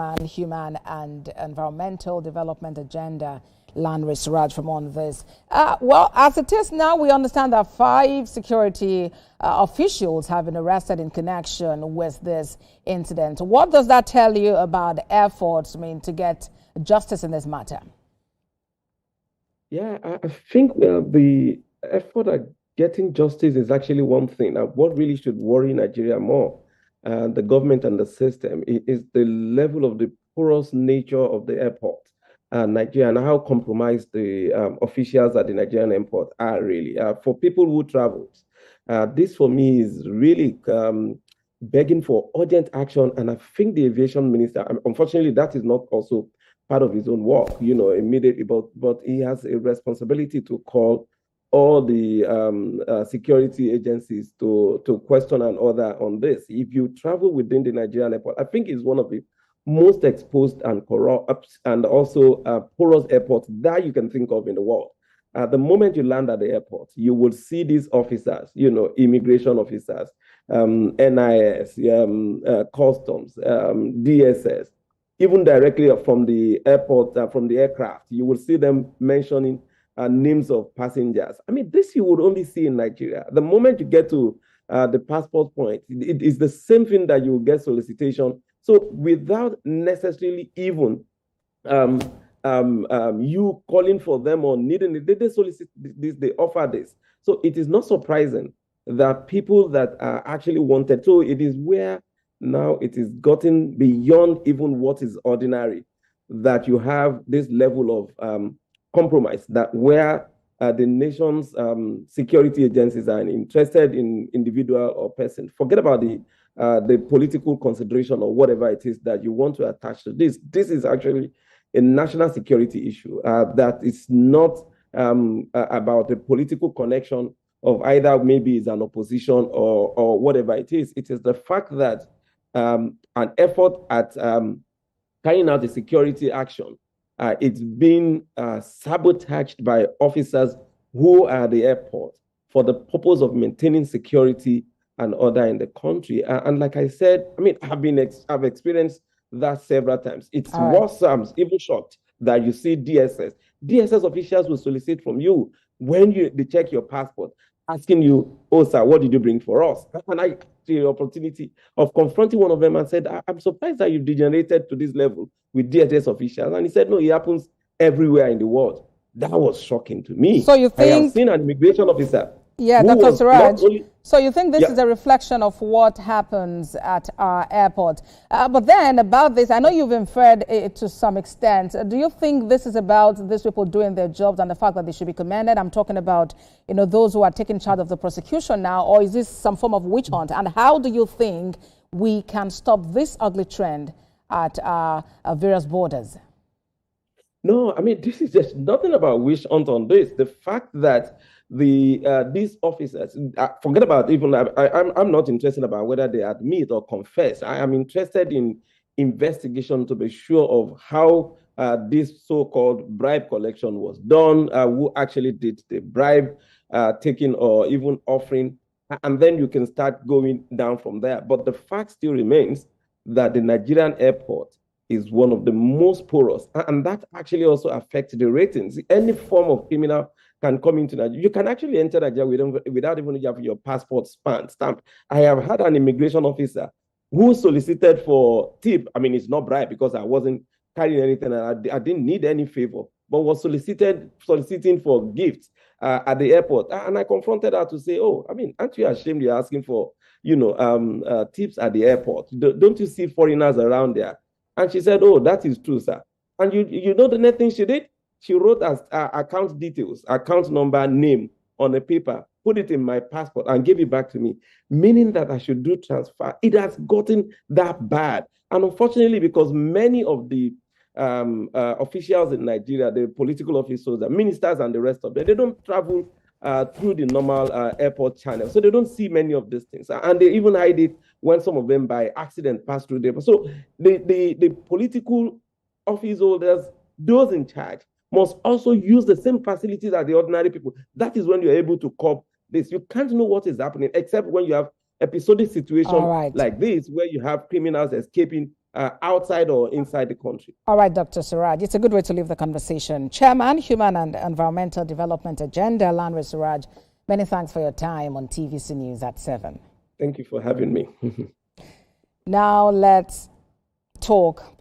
and human and environmental development agenda, Landry Suraj, from on this. Well, as it is now, we understand that 5 security officials have been arrested in connection with this incident. What does that tell you about the efforts, to get justice in this matter? Yeah, I think the effort at getting justice is actually one thing. What really should worry Nigeria more, the government and the system, is the level of the porous nature of the airport. Nigeria, and how compromised the officials at the Nigerian airport are really. For people who travel, this for me is really begging for urgent action. And I think the aviation minister, unfortunately, that is not also part of his own work, immediately, but he has a responsibility to call all the security agencies to question and order on this. If you travel within the Nigerian airport, I think it's one of the most exposed and corrupt and also porous airports that you can think of in the world. The moment you land at the airport, you will see these officers, immigration officers, NIS, customs, DSS, even directly from the airport, from the aircraft, you will see them mentioning names of passengers. This you would only see in Nigeria. The moment you get to the passport point, it is the same thing that you will get solicitation. So without necessarily even you calling for them or needing it, they solicit this, they offer this. So it is not surprising that people that are actually wanted. So it is where now it is gotten beyond even what is ordinary, that you have this level of compromise, that where the nation's security agencies are interested in individual or person. Forget about the political consideration or whatever it is that you want to attach to this. This is actually a national security issue that is not about the political connection of either maybe it's an opposition or whatever it is. It is the fact that an effort at carrying out the security action, it's been sabotaged by officers who are at the airport for the purpose of maintaining security and order in the country. And like I said, I've experienced that several times. It's worse. I'm even shocked that you see DSS officials will solicit from you when they check your passport, asking you, "Oh, sir, what did you bring for us?" And I had the opportunity of confronting one of them and said, "I'm surprised that you've degenerated to this level with DSS officials." And he said, "No, it happens everywhere in the world." That was shocking to me. So you think I have seen an immigration officer. Yeah, Dr. Suraj. So you think this is a reflection of what happens at our airport. But then about this, I know you've inferred it to some extent. Do you think this is about these people doing their jobs and the fact that they should be commended? I'm talking about, those who are taking charge of the prosecution now, or is this some form of witch hunt? And how do you think we can stop this ugly trend at various borders? No, this is just nothing about witch hunt on this. The fact that these officers, forget about even, I'm not interested about whether they admit or confess. I am interested in investigation to be sure of how this so-called bribe collection was done, who actually did the bribe taking or even offering, and then you can start going down from there. But the fact still remains that the Nigerian airport is one of the most porous, and that actually also affects the ratings. Any form of criminal can come into Nigeria. You can actually enter Nigeria without even having your passport stamp. I have had an immigration officer who solicited for tip. It's not bribe because I wasn't carrying anything and I didn't need any favor, but was soliciting for gifts at the airport. And I confronted her to say, "Oh, aren't you ashamed you're asking for, tips at the airport? Don't you see foreigners around there?" And she said, "Oh, that is true, sir." And you know the next thing she did? She wrote as account details, account number, name on a paper, put it in my passport and gave it back to me, meaning that I should do transfer. It has gotten that bad. And unfortunately, because many of the officials in Nigeria, the political officials, the ministers and the rest of them, they don't travel through the normal airport channel. So they don't see many of these things. And they even hide it when some of them by accident pass through there. So the political office holders, those in charge, must also use the same facilities as the ordinary people. That is when you're able to cope this. You can't know what is happening except when you have episodic situation like this, where you have criminals escaping outside or inside the country. All right, Dr. Suraj, it's a good way to leave the conversation. Chairman, Human and Environmental Development Agenda, El-Rufai Suraj, many thanks for your time on TVC News at 7. Thank you for having me. Now let's talk